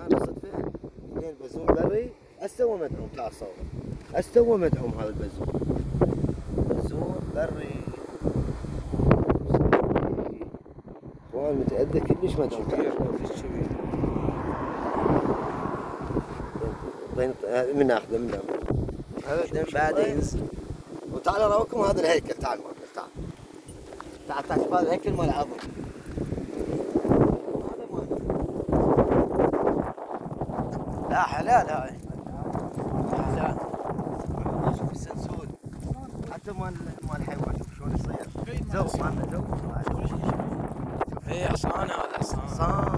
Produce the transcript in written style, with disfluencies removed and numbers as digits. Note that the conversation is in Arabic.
كان صدفه اثنين بزون بري استوى مدعوم تعال صور استوى مدعوم هذا البزون بزون بري اخوان متأذى كلش مدعوم من ناخذه من هذا بعد ينزل وتعال اراوكم هذا الهيكل تعال تعال تعال تعال شوف هذا الهيكل مال العظم هذا مال لا حلال هاي حلال شوف السنسول حتى مال الحيوان شوف شلون يصير زو مالنا زو اي حصان هذا حصان